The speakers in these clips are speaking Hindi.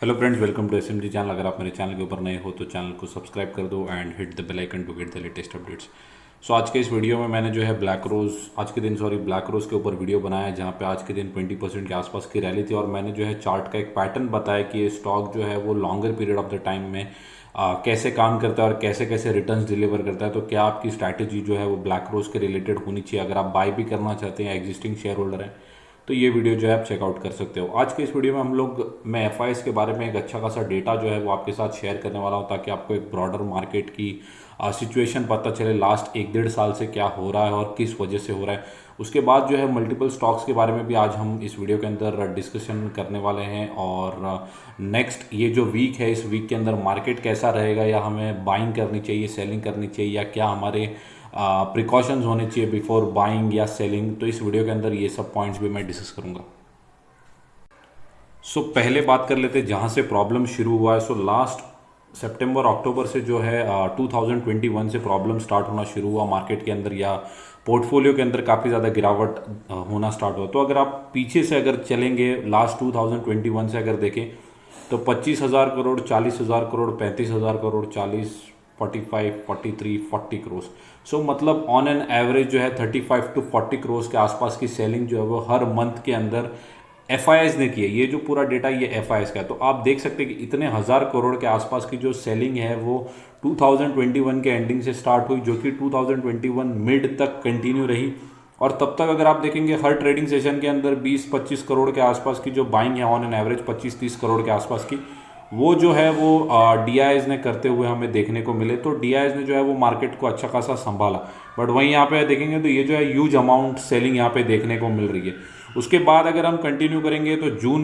Hello friends, welcome to SMG channel. अगर आप मेरे चैनल के ऊपर नए हो तो चैनल को सब्सक्राइब कर दो and hit the bell icon to get the latest updates. So आज के इस वीडियो में मैंने जो है ब्लैक रोज के ऊपर वीडियो बनाया है, जहाँ पे आज के दिन 20% के आसपास की रैली थी और मैंने जो है चार्ट का एक पैटर्न बताया कि ये स्टॉक जो है वो longer period of the time में कैसे काम करता है और कैसे कैसे रिटर्न्स डिलीवर करता है। तो क्या आपकी स्ट्रैटेजी जो है वो ब्लैक रोज के रिलेटेड होनी चाहिए अगर आप बाय भी करना चाहते हैं, एग्जिस्टिंग शेयर होल्डर हैं, तो ये वीडियो जो है आप चेकआउट कर सकते हो। आज के इस वीडियो में मैं एफ के बारे में एक अच्छा खासा डेटा जो है वो आपके साथ शेयर करने वाला हूँ, ताकि आपको एक ब्रॉडर मार्केट की सिचुएशन पता चले, लास्ट 1-1.5 साल से क्या हो रहा है और किस वजह से हो रहा है। उसके बाद जो है मल्टीपल स्टॉक्स के बारे में भी आज हम इस वीडियो के अंदर डिस्कशन करने वाले हैं। और नेक्स्ट ये जो वीक है, इस वीक के अंदर मार्केट कैसा रहेगा, या हमें बाइंग करनी चाहिए, सेलिंग करनी चाहिए, या क्या हमारे प्रिकॉशंस होने चाहिए बिफोर बाइंग या सेलिंग। तो इस वीडियो के अंदर ये सब पॉइंट्स भी मैं डिस्कस करूंगा। पहले बात कर लेते हैं जहाँ से प्रॉब्लम शुरू हुआ है। लास्ट सितंबर अक्टूबर से जो है 2021 से प्रॉब्लम स्टार्ट होना शुरू हुआ मार्केट के अंदर, या पोर्टफोलियो के अंदर काफ़ी ज़्यादा गिरावट होना स्टार्ट हुआ। तो अगर आप पीछे से अगर चलेंगे, लास्ट 2021 से अगर देखें तो 25,000 करोड़, 40,000 करोड़, 35,000 करोड़, 40, 45, 43, 40 करोड़। मतलब ऑन एन एवरेज जो है 35 to 40 करोड़ के आसपास की सेलिंग जो है वो हर मंथ के अंदर एफ ने की है। ये जो पूरा डेटा ये एफ का है। तो आप देख सकते हैं कि इतने हज़ार करोड़ के आसपास की जो सेलिंग है वो 2021 के एंडिंग से स्टार्ट हुई, जो कि 2021 मिड तक कंटिन्यू रही। और तब तक अगर आप देखेंगे हर ट्रेडिंग सेशन के अंदर 20-25 करोड़ के आसपास की जो बाइंग है, ऑन एन एवरेज 25-30 करोड़ के आसपास की, वो जो है वो डीआईएस ने करते हुए हमें देखने को मिले। तो डीआईएस ने जो है वो मार्केट को अच्छा खासा संभाला। बट वहीं यहाँ पे देखेंगे तो ये जो है ह्यूज अमाउंट सेलिंग यहाँ पे देखने को मिल रही है। उसके बाद अगर हम कंटिन्यू करेंगे तो जून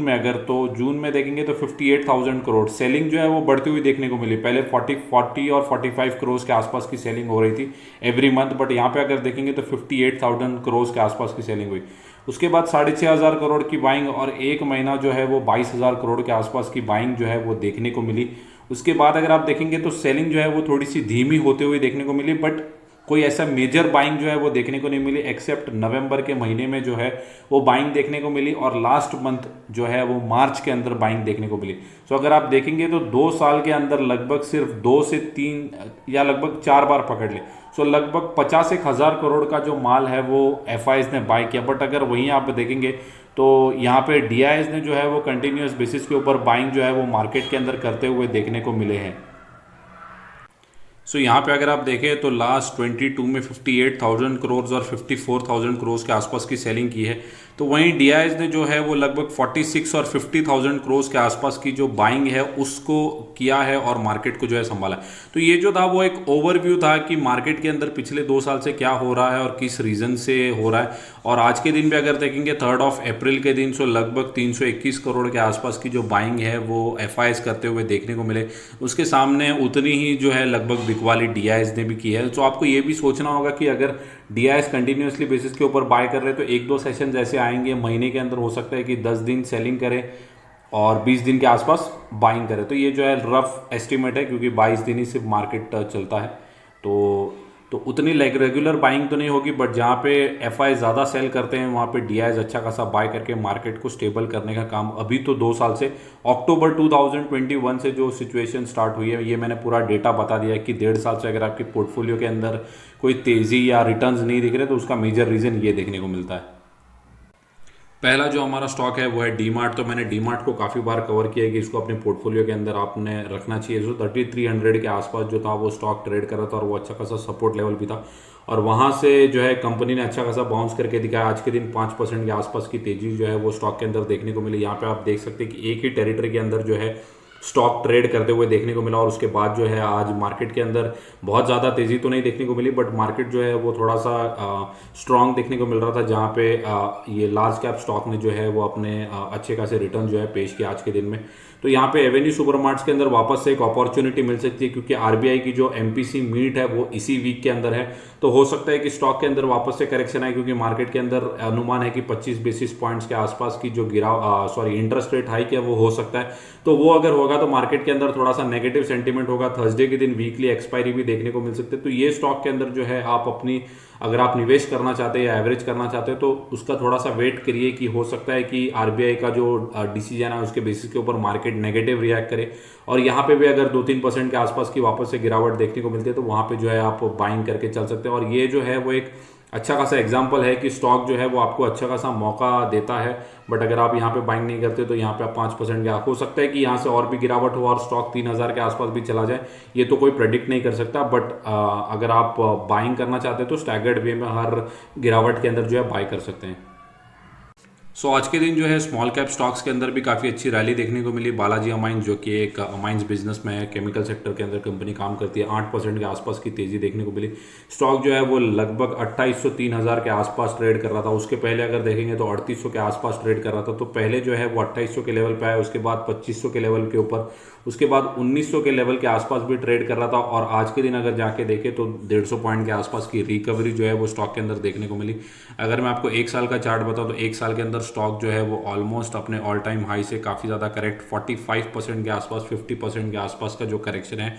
में देखेंगे तो 58,000 करोड़ सेलिंग जो है वो बढ़ती हुई देखने को मिली। पहले 40 और 45 करोड़ के आसपास की सेलिंग हो रही थी एवरी मंथ, बट यहाँ पे अगर देखेंगे तो 58,000 करोड़ के आसपास की सेलिंग हुई। उसके बाद 6,500 करोड़ की बाइंग, और एक महीना जो है वो 22,000 करोड़ के आसपास की बाइंग जो है वो देखने को मिली। उसके बाद अगर आप देखेंगे तो सेलिंग जो है वो थोड़ी सी धीमी होते हुए देखने को मिली, बट कोई ऐसा मेजर बाइंग जो है वो देखने को नहीं मिली, एक्सेप्ट नवंबर के महीने में जो है वो बाइंग देखने को मिली, और लास्ट मंथ जो है वो मार्च के अंदर बाइंग देखने को मिली। अगर आप देखेंगे तो 2 साल के अंदर लगभग सिर्फ 2 से 3 या लगभग 4 बार पकड़ ले, लगभग 50,000 करोड़ का जो माल है वो एफ ने बाय किया। बट अगर वहीं आप देखेंगे तो यहाँ पे डीआईएस ने जो है वो कंटिन्यूस बेसिस के ऊपर बाइंग जो है वो मार्केट के अंदर करते हुए देखने को मिले हैं। यहाँ पे अगर आप देखें तो लास्ट 22 में 58,000 करोड़ और 54,000 करोड़ के आसपास की सेलिंग की है। तो वहीं डीआईएस ने जो है वो लगभग 46 और 50,000 करोड़ के आसपास की जो बाइंग है उसको किया है और मार्केट को जो है संभाला। तो ये जो था वो एक ओवरव्यू था कि मार्केट के अंदर पिछले 2 साल से क्या हो रहा है और किस रीज़न से हो रहा है। और आज के दिन भी अगर देखेंगे 3 अप्रैल के दिन लगभग 321 करोड़ के आसपास की जो बाइंग है वो एफ करते हुए देखने को मिले। उसके सामने उतनी ही जो है लगभग बिकवाली डीआईएस ने भी की है। तो आपको ये भी सोचना होगा कि अगर डीआईएस कंटिन्यूसली बेसिस के ऊपर बाय कर रहे हैं तो 1-2 सेशन ऐसे आएंगे महीने के अंदर, हो सकता है कि 10 दिन सेलिंग करें और 20 दिन के आसपास बाइंग करें। तो ये जो है रफ एस्टिमेट है, क्योंकि 22 दिन ही सिर्फ मार्केट चलता है। तो उतनी रेगुलर बाइंग तो नहीं होगी, बट जहाँ पे एफ ज़्यादा सेल करते हैं वहाँ पे डीआईएस अच्छा खासा बाय करके मार्केट को स्टेबल करने का काम अभी तो 2 साल से, अक्टूबर 2021 से जो सिचुएशन स्टार्ट हुई है, ये मैंने पूरा डेटा बता दिया है कि 1.5 साल से अगर आपकी पोर्टफोलियो के अंदर कोई तेज़ी या रिटर्न्स नहीं दिख रहे तो उसका मेजर रीज़न ये देखने को मिलता है। पहला जो हमारा स्टॉक है वो है डीमार्ट। तो मैंने डीमार्ट को काफ़ी बार कवर किया है कि इसको अपने पोर्टफोलियो के अंदर आपने रखना चाहिए। 3300 के आसपास जो था वो स्टॉक ट्रेड कर रहा था और वो अच्छा खासा सपोर्ट लेवल भी था, और वहाँ से जो है कंपनी ने अच्छा खासा बाउंस करके दिखाया। आज के दिन 5% के आसपास की तेजी जो है वो स्टॉक के अंदर देखने को मिली। यहाँ पे आप देख सकते हैं कि एक ही टेरिटरी के अंदर जो है स्टॉक ट्रेड करते हुए देखने को मिला, और उसके बाद जो है आज मार्केट के अंदर बहुत ज़्यादा तेज़ी तो नहीं देखने को मिली, बट मार्केट जो है वो थोड़ा सा स्ट्रांग देखने को मिल रहा था, जहाँ पे ये लार्ज कैप स्टॉक ने जो है वो अपने अच्छे खासे रिटर्न जो है पेश किया आज के दिन में। तो यहाँ पे एवेन्यू सुपरमार्ट्स के अंदर वापस से एक अपॉर्चुनिटी मिल सकती है, क्योंकि आरबीआई की जो एमपीसी मीट है वो इसी वीक के अंदर है। तो हो सकता है कि स्टॉक के अंदर वापस से करेक्शन आए, क्योंकि मार्केट के अंदर अनुमान है कि 25 बेसिस पॉइंट्स के आसपास की जो इंटरेस्ट रेट हाइक है वो हो सकता है। तो वो अगर हो होगा तो मार्केट के अंदर थोड़ा सा नेगेटिव सेंटीमेंट होगा। थर्सडे के दिन वीकली एक्सपायरी भी देखने को मिल सकते हैं। तो ये स्टॉक के अंदर जो है आप अपनी अगर आप निवेश करना चाहते हैं या एवरेज करना चाहते हैं तो उसका थोड़ा सा वेट करिए कि हो सकता है कि आरबीआई का जो डिसीजन है उसके बेसिस के ऊपर मार्केट नेगेटिव रिएक्ट करे और यहाँ पे भी अगर 2-3% के आसपास की वापस से गिरावट देखने को मिलती है तो वहाँ पे जो है आप बाइंग करके चल सकते हैं। और ये जो है वो एक अच्छा खासा एग्जाम्पल है कि स्टॉक जो है वो आपको अच्छा खासा मौका देता है। बट अगर आप यहाँ पे बाइंग नहीं करते तो यहाँ पे आप 5% के हो सकता है कि यहाँ से और भी गिरावट हो और स्टॉक 3000 के आसपास भी चला जाए, ये तो कोई प्रेडिक्ट नहीं कर सकता। बट अगर आप बाइंग करना चाहते हैं तो स्टैगर्ड वे में हर गिरावट के अंदर जो है बाय कर सकते हैं। आज के दिन जो है स्मॉल कैप स्टॉक्स के अंदर भी काफ़ी अच्छी रैली देखने को मिली। बालाजी अमाइंस जो कि एक अमाइंस बिजनेस में है, केमिकल सेक्टर के अंदर कंपनी काम करती है, 8% के आसपास की तेज़ी देखने को मिली। स्टॉक जो है वो लगभग 2800-3000 के आसपास ट्रेड कर रहा था। उसके पहले अगर देखेंगे तो 3800 के आसपास ट्रेड कर रहा था। तो पहले जो है वो 2800 के लेवल पर आया, उसके बाद 2500 के लेवल के ऊपर, उसके बाद 1900 के लेवल के आसपास भी ट्रेड कर रहा था। और आज के दिन अगर जाके देखें तो 150 पॉइंट के आसपास की रिकवरी जो है वो स्टॉक के अंदर देखने को मिली। अगर मैं आपको एक साल का चार्ट बताऊं तो एक साल के अंदर स्टॉक जो है वो ऑलमोस्ट अपने ऑल टाइम हाई से काफ़ी ज़्यादा करेक्ट 45% के आसपास 50% के आसपास का जो करेक्शन है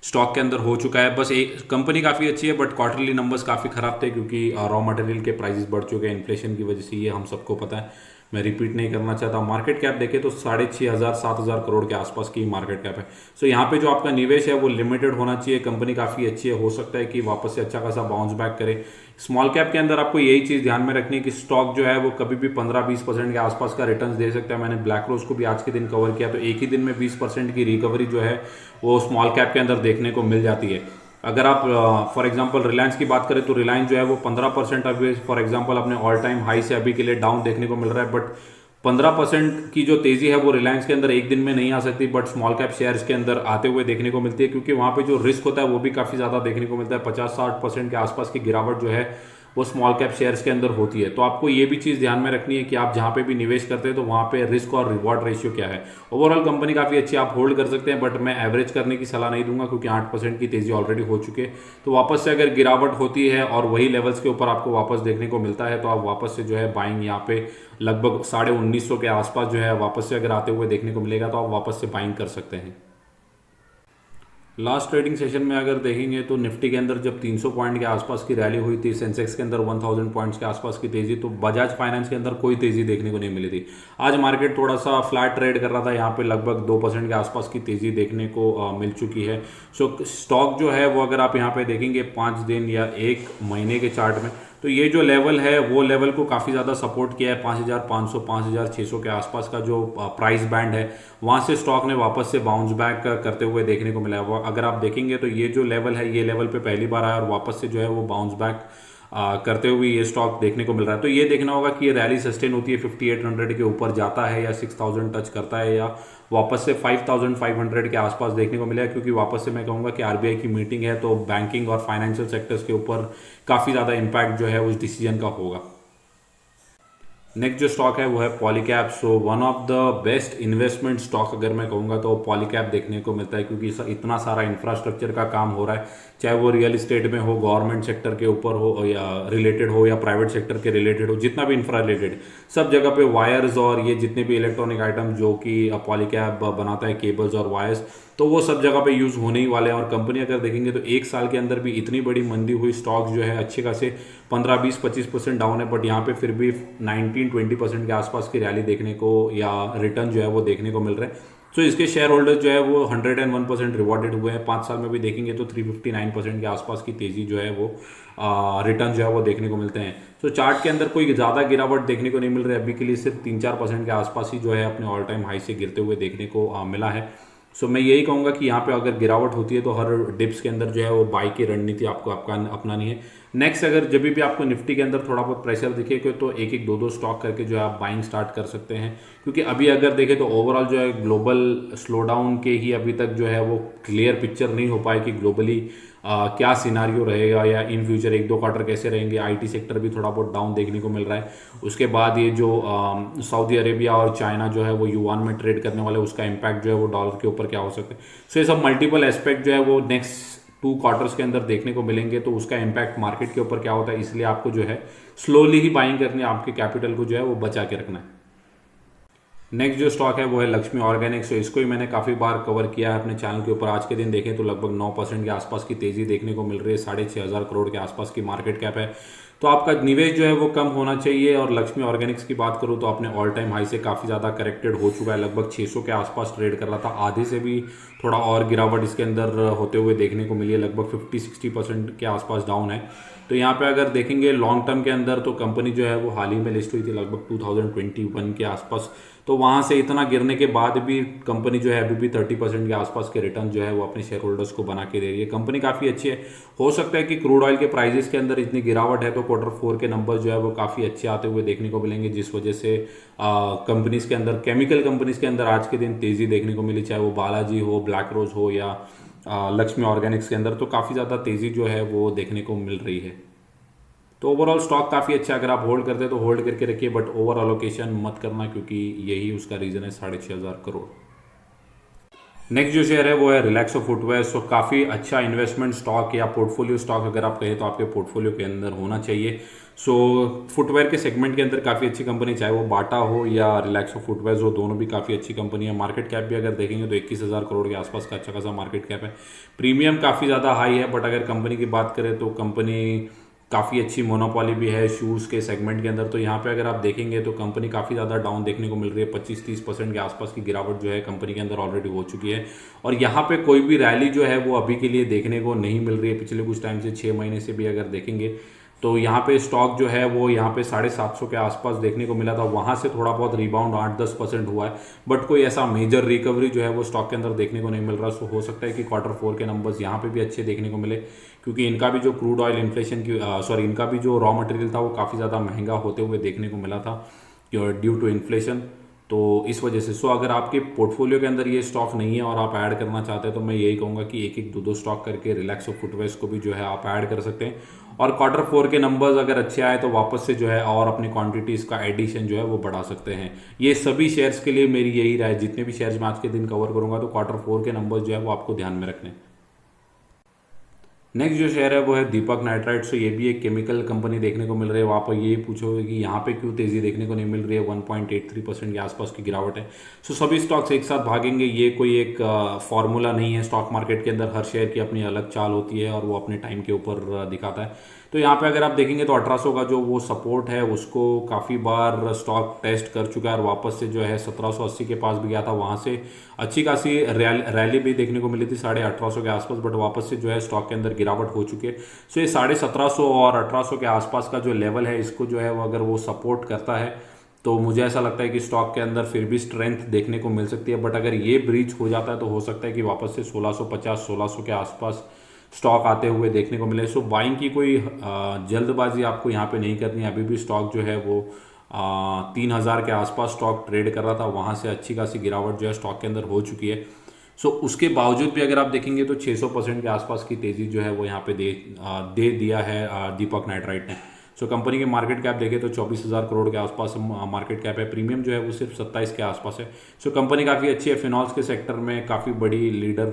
स्टॉक के अंदर हो चुका है। बस एक कंपनी काफ़ी अच्छी है बट क्वार्टरली नंबर्स काफ़ी ख़राब थे क्योंकि रॉ मटेरियल के प्राइसेस बढ़ चुके हैं इन्फ्लेशन की वजह से, ये हम सबको पता है, मैं रिपीट नहीं करना चाहता। मार्केट कैप देखें तो 6500-7000 करोड़ के आसपास की मार्केट कैप है। सो यहाँ पे जो आपका निवेश है वो लिमिटेड होना चाहिए। कंपनी काफ़ी अच्छी है, हो सकता है कि वापस से अच्छा खासा बाउंस बैक करे। स्मॉल कैप के अंदर आपको यही चीज़ ध्यान में रखनी है कि स्टॉक जो है वो कभी भी 15-20% के आसपास का रिटर्न दे सकता है। मैंने ब्लैक रोज को भी आज के दिन कवर किया तो एक ही दिन में 20% की रिकवरी जो है वो स्मॉल कैप के अंदर देखने को मिल जाती है। अगर आप फॉर एग्जांपल रिलायंस की बात करें तो रिलायंस जो है वो 15% अभी फॉर एग्जांपल अपने ऑल टाइम हाई से अभी के लिए डाउन देखने को मिल रहा है। बट 15% की जो तेजी है वो रिलायंस के अंदर एक दिन में नहीं आ सकती बट स्मॉल कैप शेयर्स के अंदर आते हुए देखने को मिलती है क्योंकि वहाँ पे जो रिस्क होता है वो भी काफ़ी ज़्यादा देखने को मिलता है। 50-60% के आसपास की गिरावट जो है वो स्मॉल कैप शेयर्स के अंदर होती है। तो आपको ये भी चीज़ ध्यान में रखनी है कि आप जहाँ पे भी निवेश करते हैं तो वहाँ पे रिस्क और रिवॉर्ड रेशियो क्या है। ओवरऑल कंपनी काफ़ी अच्छी, आप होल्ड कर सकते हैं बट मैं एवरेज करने की सलाह नहीं दूंगा क्योंकि 8% की तेज़ी ऑलरेडी हो चुकी है। तो वापस से अगर गिरावट होती है और वही लेवल्स के ऊपर आपको वापस देखने को मिलता है तो आप वापस से जो है बाइंग यहाँ पे लगभग 1950 के आसपास जो है वापस से अगर आते हुए देखने को मिलेगा तो आप वापस से बाइंग कर सकते हैं। लास्ट ट्रेडिंग सेशन में अगर देखेंगे तो निफ्टी के अंदर जब 300 पॉइंट के आसपास की रैली हुई थी, सेंसेक्स के अंदर 1000 पॉइंट्स के आसपास की तेजी, तो बजाज फाइनेंस के अंदर कोई तेजी देखने को नहीं मिली थी। आज मार्केट थोड़ा सा फ्लैट ट्रेड कर रहा था, यहाँ पे लगभग 2% के आसपास की तेजी देखने को मिल चुकी है। सो स्टॉक जो है वो अगर आप यहाँ पे देखेंगे 5 दिन या 1 महीने के चार्ट में तो ये जो लेवल है वो लेवल को काफ़ी ज़्यादा सपोर्ट किया है। 5500 5600 के आसपास का जो प्राइस बैंड है वहाँ से स्टॉक ने वापस से बाउंस बैक करते हुए देखने को मिला है। वो अगर आप देखेंगे तो ये जो लेवल है ये लेवल पे पहली बार आया और वापस से जो है वो बाउंस बैक करते हुए ये स्टॉक देखने को मिल रहा है। तो ये देखना होगा कि ये रैली सस्टेन होती है, 5800 के ऊपर जाता है या 6000 टच करता है या वापस से 5500 के आसपास देखने को मिला है। क्योंकि वापस से मैं कहूँगा कि आरबीआई की मीटिंग है तो बैंकिंग और फाइनेंशियल सेक्टर्स के ऊपर काफ़ी ज़्यादा इम्पैक्ट जो है उस डिसीजन का होगा। नेक्स्ट जो स्टॉक है वो है Polycab. So one of the best investment stock अगर मैं कहूँगा तो पॉलीकैब देखने को मिलता है क्योंकि इतना सारा इंफ्रास्ट्रक्चर का काम हो रहा है, चाहे वो रियल इस्टेट में हो, गवर्नमेंट सेक्टर के ऊपर हो या रिलेटेड हो या प्राइवेट सेक्टर के रिलेटेड हो, जितना भी इंफ्रा रिलेटेड सब जगह पे वायर्स और ये जितने भी इलेक्ट्रॉनिक आइटम जो कि पॉलीकैब बनाता है, केबल्स और वायर्स, तो वो सब जगह पे यूज़ होने ही वाले हैं। और कंपनी अगर देखेंगे तो एक साल के अंदर भी इतनी बड़ी मंदी हुई, स्टॉक जो है अच्छे खासे 15-20-25% डाउन है बट यहाँ पे फिर भी 19-20% के आसपास की रैली देखने को या रिटर्न जो है वो देखने को मिल रहा है। सो इसके शेयर होल्डर्स जो है वो 101% रिवॉर्डेड हुए हैं। 5 साल में भी देखेंगे तो 359% के आसपास की तेज़ी जो है वो रिटर्न जो है वो देखने को मिलते हैं। सो चार्ट के अंदर कोई ज़्यादा गिरावट देखने को नहीं मिल रही है, अभी के लिए सिर्फ 3-4% के आसपास ही जो है अपने ऑल टाइम हाई से गिरते हुए देखने को मिला है। सो मैं यही कहूँगा कि यहाँ पे अगर गिरावट होती है तो हर डिप्स के अंदर जो है वो बाई की रणनीति आपको अपनानी है। नेक्स्ट अगर जब भी आपको निफ्टी के अंदर थोड़ा बहुत प्रेशर दिखे तो एक एक दो स्टॉक करके जो है आप बाइंग स्टार्ट कर सकते हैं क्योंकि अभी अगर देखें तो ओवरऑल जो है ग्लोबल स्लोडाउन के ही अभी तक जो है वो क्लियर पिक्चर नहीं हो पाए कि ग्लोबली क्या सिनारियो रहेगा या इन फ्यूचर 1-2 क्वार्टर कैसे रहेंगे। आईटी सेक्टर भी थोड़ा बहुत डाउन देखने को मिल रहा है। उसके बाद ये जो सऊदी अरेबिया और चाइना जो है वो युआन में ट्रेड करने वाले, उसका इम्पैक्ट जो है वो डॉलर के ऊपर क्या हो सकता है। सो ये सब मल्टीपल एस्पेक्ट जो है वो नेक्स्ट 2 क्वार्टर्स के अंदर देखने को मिलेंगे तो उसका इम्पैक्ट मार्केट के ऊपर क्या होता है, इसलिए आपको जो है स्लोली ही बाइंग करनी है, आपके कैपिटल को जो है वो बचा के रखना है। नेक्स्ट जो स्टॉक है वो है लक्ष्मी ऑर्गेनिक्स। तो इसको ही मैंने काफ़ी बार कवर किया है अपने चैनल के ऊपर। आज के दिन देखें तो लगभग 9% के आसपास की तेज़ी देखने को मिल रही है। 6,500 करोड़ के आसपास की मार्केट कैप है। तो आपका निवेश जो है वो कम होना चाहिए। और लक्ष्मी ऑर्गेनिक्स की बात करूँ तो अपने ऑल टाइम हाई से काफ़ी ज़्यादा करेक्टेड हो चुका है। लगभग 600 के आसपास ट्रेड कर रहा था, आधे से भी थोड़ा और गिरावट इसके अंदर होते हुए देखने को मिली है। लगभग 50-60% के आसपास डाउन है। तो यहाँ पे अगर देखेंगे लॉन्ग टर्म के अंदर तो कंपनी जो है वो हाल ही में लिस्ट हुई थी लगभग 2021 के आसपास। तो वहाँ से इतना गिरने के बाद भी कंपनी जो है अभी भी 30% के आसपास के रिटर्न जो है वो अपने शेयर होल्डर्स को बना के दे रही है। कंपनी काफ़ी अच्छी है। हो सकता है कि क्रूड ऑयल के प्राइजेस के अंदर इतनी गिरावट है तो Q4 के नंबर जो है वो काफ़ी अच्छे आते हुए देखने को मिलेंगे, जिस वजह से कंपनीज के अंदर, केमिकल कंपनीज के अंदर आज के दिन तेज़ी देखने को मिली, चाहे वो बालाजी हो, ब्लैक रोज हो या लक्ष्मी ऑर्गेनिक्स के अंदर। तो काफ़ी ज़्यादा तेज़ी जो है वो देखने को मिल रही है। तो ओवरऑल स्टॉक काफ़ी अच्छा है। अगर आप होल्ड करते हैं तो होल्ड करके रखिए, बट ओवर अलोकेशन मत करना, क्योंकि यही उसका रीज़न है 6,500 करोड़। नेक्स्ट जो शेयर है वो है रिलैक्सो फुटवेयर। सो काफ़ी अच्छा इन्वेस्टमेंट स्टॉक या पोर्टफोलियो स्टॉक अगर आप कहें तो आपके पोर्टफोलियो के अंदर होना चाहिए। सो फुटवेयर के सेगमेंट के अंदर काफ़ी अच्छी कंपनी, चाहे वो बाटा हो या रिलैक्सो फुटवेयर हो, दोनों भी काफ़ी अच्छी कंपनी है। मार्केट कैप भी अगर देखेंगे तो 21,000 करोड़ के आसपास का अच्छा खासा मार्केट कैप है। प्रीमियम काफ़ी ज़्यादा हाई है, बट अगर कंपनी की बात करें तो कंपनी काफ़ी अच्छी मोनोपॉली भी है शूज़ के सेगमेंट के अंदर। तो यहाँ पे अगर आप देखेंगे तो कंपनी काफ़ी ज़्यादा डाउन देखने को मिल रही है। 25-30% के आसपास की गिरावट जो है कंपनी के अंदर ऑलरेडी हो चुकी है। और यहाँ पे कोई भी रैली जो है वो अभी के लिए देखने को नहीं मिल रही है। पिछले कुछ टाइम से 6 महीने से भी अगर देखेंगे तो यहाँ पे स्टॉक जो है वो यहाँ पे 750 के आसपास देखने को मिला था। वहाँ से थोड़ा बहुत रिबाउंड 8-10% हुआ है, बट कोई ऐसा मेजर रिकवरी जो है वो स्टॉक के अंदर देखने को नहीं मिल रहा। सो हो सकता है कि Q4 के नंबर्स यहाँ पे भी अच्छे देखने को मिले, क्योंकि इनका भी जो क्रूड ऑयल इन्फ्लेशन की इनका भी जो रॉ मटेरियल था वो काफ़ी ज़्यादा महंगा होते हुए देखने को मिला था ड्यू टू इन्फ्लेशन। तो इस वजह से अगर आपके पोर्टफोलियो के अंदर ये स्टॉक नहीं है और आप ऐड करना चाहते हैं तो मैं यही कहूँगा कि एक एक दो स्टॉक करके रिलैक्सो फुटवेयर्स को भी जो है आप ऐड कर सकते हैं। और Q4 के नंबर्स अगर अच्छे आए तो वापस से जो है और अपनी क्वांटिटीज़ का एडिशन जो है वो बढ़ा सकते हैं। ये सभी शेयर्स के लिए मेरी यही राय। जितने भी शेयर्स मैं आज के दिन कवर करूँगा तो Q4 के नंबर्स जो है वो आपको ध्यान में रखने। नेक्स्ट जो शेयर है वो है दीपक नाइट्राइट। सो ये भी एक केमिकल कंपनी देखने को मिल रही है। वहाँ पर ये पूछोगे कि यहाँ पे क्यों तेज़ी देखने को नहीं मिल रही है, 1.83% के आसपास की गिरावट है। सो सभी स्टॉक्स एक साथ भागेंगे, ये कोई एक फॉर्मूला नहीं है। स्टॉक मार्केट के अंदर हर शेयर की अपनी अलग चाल होती है और वो अपने टाइम के ऊपर दिखाता है। तो यहाँ पे अगर आप देखेंगे तो 1800 का जो वो सपोर्ट है उसको काफ़ी बार स्टॉक टेस्ट कर चुका है और वापस से जो है 1780 के पास भी गया था। वहाँ से अच्छी खासी रैली भी देखने को मिली थी 1850 के आसपास, बट वापस से जो है स्टॉक के अंदर गिरावट हो चुकी है। सो ये 1750 और 1800 के आसपास का जो लेवल है इसको जो है वो अगर वो सपोर्ट करता है तो मुझे ऐसा लगता है कि स्टॉक के अंदर फिर भी स्ट्रेंथ देखने को मिल सकती है। बट अगर ये ब्रीच हो जाता है तो हो सकता है कि वापस से 1650-1600 के आसपास स्टॉक आते हुए देखने को मिले। सो बाइंग की कोई जल्दबाजी आपको यहाँ पे नहीं करनी है। अभी भी स्टॉक जो है वो 3,000 के आसपास स्टॉक ट्रेड कर रहा था, वहाँ से अच्छी खासी गिरावट जो है स्टॉक के अंदर हो चुकी है। सो उसके बावजूद भी अगर आप देखेंगे तो 600% के आसपास की तेज़ी जो है वो यहाँ पे दे दिया है दीपक नाइट्राइट ने। सो कंपनी के मार्केट कैप देखें तो 24,000 करोड़ के आसपास मार्केट कैप है। प्रीमियम जो है वो सिर्फ 27 के आसपास है। सो कंपनी काफ़ी अच्छी है, फिनॉल्स के सेक्टर में काफ़ी बड़ी लीडर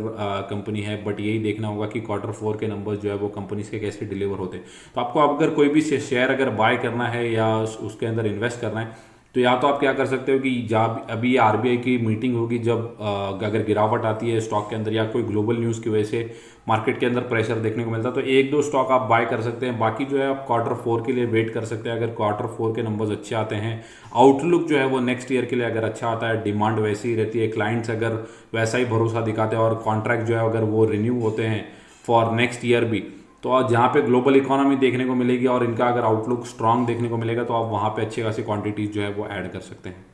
कंपनी है। बट यही देखना होगा कि Q4 के नंबर्स जो है वो कंपनीज के कैसे डिलीवर होते हैं। तो आपको अगर कोई भी शेयर अगर बाय करना है या उसके अंदर इन्वेस्ट करना है तो या तो आप क्या कर सकते हो कि जब अभी आरबीआई की मीटिंग होगी, जब अगर गिरावट आती है स्टॉक के अंदर या कोई ग्लोबल न्यूज़ की वजह से मार्केट के अंदर प्रेशर देखने को मिलता है तो एक दो स्टॉक आप बाय कर सकते हैं। बाकी जो है आप Q4 के लिए वेट कर सकते हैं। अगर Q4 के नंबर्स अच्छे आते हैं, आउटलुक जो है वो नेक्स्ट ईयर के लिए अगर अच्छा आता है, डिमांड वैसी ही रहती है, क्लाइंट्स अगर वैसा ही भरोसा दिखाते हैं और कॉन्ट्रैक्ट जो है अगर वो रिन्यू होते हैं फॉर नेक्स्ट ईयर भी, तो आज जहाँ पे ग्लोबल इकोनॉमी देखने को मिलेगी और इनका अगर आउटलुक स्ट्रांग देखने को मिलेगा तो आप वहाँ पे अच्छी खासी क्वांटिटीज जो है वो ऐड कर सकते हैं।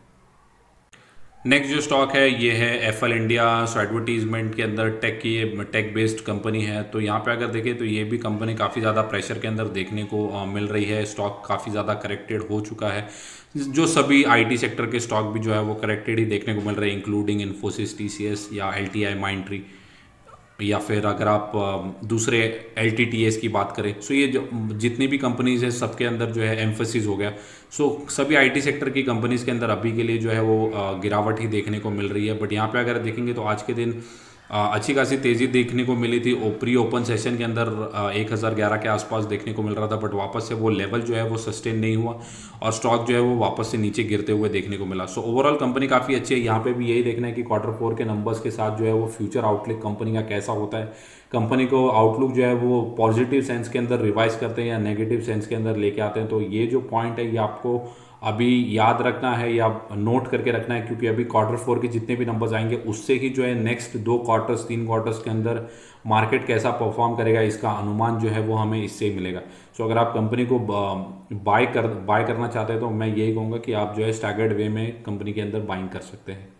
नेक्स्ट जो स्टॉक है ये है एफएल इंडिया। सो एडवर्टीजमेंट के अंदर टेक बेस्ड कंपनी है। तो यहाँ पे अगर देखें तो ये भी कंपनी काफ़ी ज़्यादा प्रेशर के अंदर देखने को मिल रही है। स्टॉक काफ़ी ज़्यादा करेक्टेड हो चुका है। जो सभी आईटी सेक्टर के स्टॉक भी जो है वो करेक्टेड ही देखने को मिल रहे हैं, इंक्लूडिंग इन्फोसिस, टीसीएस या एलटीआई माइंडट्री, या फिर अगर आप दूसरे एलटीटीएस की बात करें। सो ये जो जितनी भी कंपनीज है सबके अंदर जो है एम्फोसिस हो गया। सो सभी आईटी सेक्टर की कंपनीज के अंदर अभी के लिए जो है वो गिरावट ही देखने को मिल रही है। बट यहाँ पे अगर देखेंगे तो आज के दिन अच्छी खासी तेज़ी देखने को मिली थी। प्री ओपन सेशन के अंदर 1011 के आसपास देखने को मिल रहा था, बट वापस से वो लेवल जो है वो सस्टेन नहीं हुआ और स्टॉक जो है वो वापस से नीचे गिरते हुए देखने को मिला। सो ओवरऑल कंपनी काफ़ी अच्छी है। यहाँ पे भी यही देखना है कि Q4 के नंबर्स के साथ जो है वो फ्यूचर आउटलुक कंपनी का कैसा होता है। कंपनी को आउटलुक जो है वो पॉजिटिव सेंस के अंदर रिवाइज करते हैं या नेगेटिव सेंस के अंदर लेके आते हैं। तो ये जो पॉइंट है ये आपको अभी याद रखना है या नोट करके रखना है, क्योंकि अभी Q4 के जितने भी नंबर्स आएंगे उससे ही जो है नेक्स्ट 2 क्वार्टर्स 3 क्वार्टर्स के अंदर मार्केट कैसा परफॉर्म करेगा इसका अनुमान जो है वो हमें इससे ही मिलेगा। सो अगर आप कंपनी को बाय करना चाहते हैं तो मैं यही कहूँगा कि आप जो है स्टैगर्ड वे में कंपनी के अंदर बाइंग कर सकते हैं।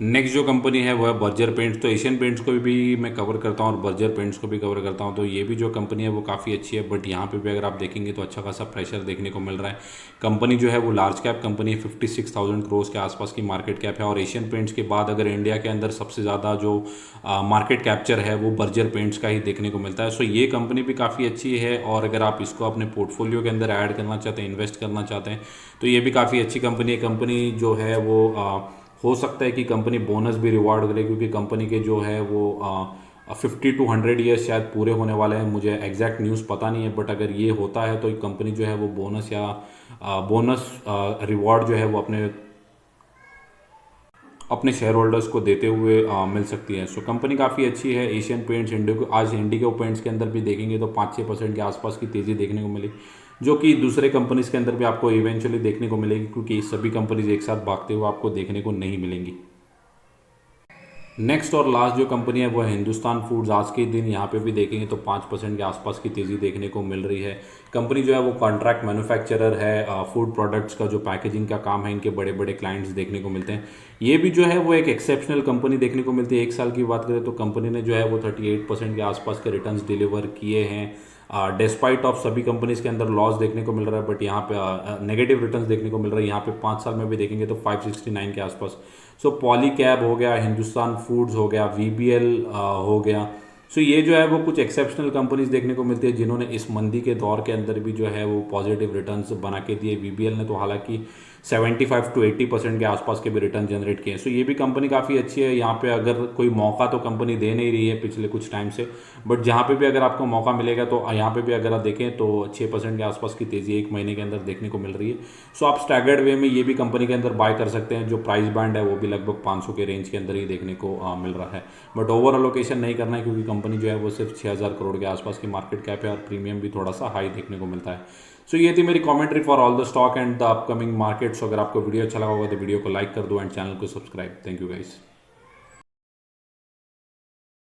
नेक्स्ट जो कंपनी है वो है बर्जर पेंट्स। तो एशियन पेंट्स को भी मैं कवर करता हूँ और बर्जर पेंट्स को भी कवर करता हूँ। तो ये भी जो कंपनी है वो काफ़ी अच्छी है, बट यहाँ पे भी अगर आप देखेंगे तो अच्छा खासा प्रेशर देखने को मिल रहा है। कंपनी जो है वो लार्ज कैप कंपनी है, 56,000 करोड़ के आसपास की मार्केट कैप है। और एशियन पेंट्स के बाद अगर इंडिया के अंदर सबसे ज़्यादा जो मार्केट कैप्चर है वो बर्जर पेंट्स का ही देखने को मिलता है। सो ये कंपनी भी काफ़ी अच्छी है और अगर आप इसको अपने पोर्टफोलियो के अंदर ऐड करना चाहते हैं, इन्वेस्ट करना चाहते हैं, तो ये भी काफ़ी अच्छी कंपनी है। कंपनी जो है वो हो सकता है कि कंपनी बोनस भी रिवॉर्ड करे, क्योंकि कंपनी के जो है वो 50 to 100 ईयर्स शायद पूरे होने वाले हैं। मुझे एग्जैक्ट न्यूज़ पता नहीं है, बट अगर ये होता है तो कंपनी जो है वो बोनस या बोनस रिवॉर्ड जो है वो अपने शेयर होल्डर्स को देते हुए मिल सकती है। सो कंपनी काफ़ी अच्छी है। एशियन पेंट्स आज इंडिगो पेंट्स के अंदर भी देखेंगे तो 5-6% के आसपास की तेज़ी देखने को मिली, जो कि दूसरे कंपनीज के अंदर भी आपको इवेंचुअली देखने को मिलेगी, क्योंकि सभी कंपनीज एक साथ भागते हुए आपको देखने को नहीं मिलेंगी। नेक्स्ट और लास्ट जो कंपनी है वो है हिंदुस्तान फूड्स। आज के दिन यहाँ पे भी देखेंगे तो 5% के आसपास की तेज़ी देखने को मिल रही है। कंपनी जो है वो कॉन्ट्रैक्ट मैन्युफैक्चरर है। फूड प्रोडक्ट्स का जो पैकेजिंग का काम है इनके बड़े बड़े क्लाइंट्स देखने को मिलते हैं। ये भी जो है वो एक एक्सेप्शनल कंपनी देखने को मिलती है। एक साल की बात करें तो कंपनी ने जो है वो 38% के आसपास के रिटर्न्स डिलीवर किए हैं। डिस्पाइट ऑफ सभी कंपनीज के अंदर लॉस देखने को मिल रहा है, बट यहाँ पे नेगेटिव रिटर्न्स देखने को मिल रहा है। यहाँ पे 5 साल में भी देखेंगे तो 569 के आसपास। सो पॉलीकैब हो गया, हिंदुस्तान फूड्स हो गया, वीबीएल हो गया। सो ये जो है वो कुछ एक्सेप्शनल कंपनीज देखने को मिलती है जिन्होंने इस मंदी के दौर के अंदर भी जो है वो पॉजिटिव रिटर्न्स बना के दिए। वीबीएल ने तो हालांकि 75 to 80% के आसपास के भी रिटर्न जनरेट किए। सो ये भी कंपनी काफ़ी अच्छी है। यहाँ पे अगर कोई मौका तो कंपनी दे नहीं रही है पिछले कुछ टाइम से, बट जहाँ पे भी अगर आपको मौका मिलेगा तो यहाँ पे भी अगर आप देखें तो 6% के आसपास की तेज़ी 1 महीने के अंदर देखने को मिल रही है। सो आप स्टैगर्ड वे में ये भी कंपनी के अंदर बाय कर सकते हैं। जो प्राइस बैंड है वो भी लगभग 500 के रेंज के अंदर ही देखने को मिल रहा है, बट ओवर अलोकेशन नहीं करना है, क्योंकि कंपनी जो है वो सिर्फ 6,000 करोड़ के आसपास की मार्केट कैप है और प्रीमियम भी थोड़ा सा हाई देखने को मिलता है। सो ये थी मेरी commentary for all the stock and the upcoming markets. अगर आपको वीडियो अच्छा लगा होगा तो वीडियो को लाइक कर दो एंड चैनल को सब्सक्राइब। Thank you guys.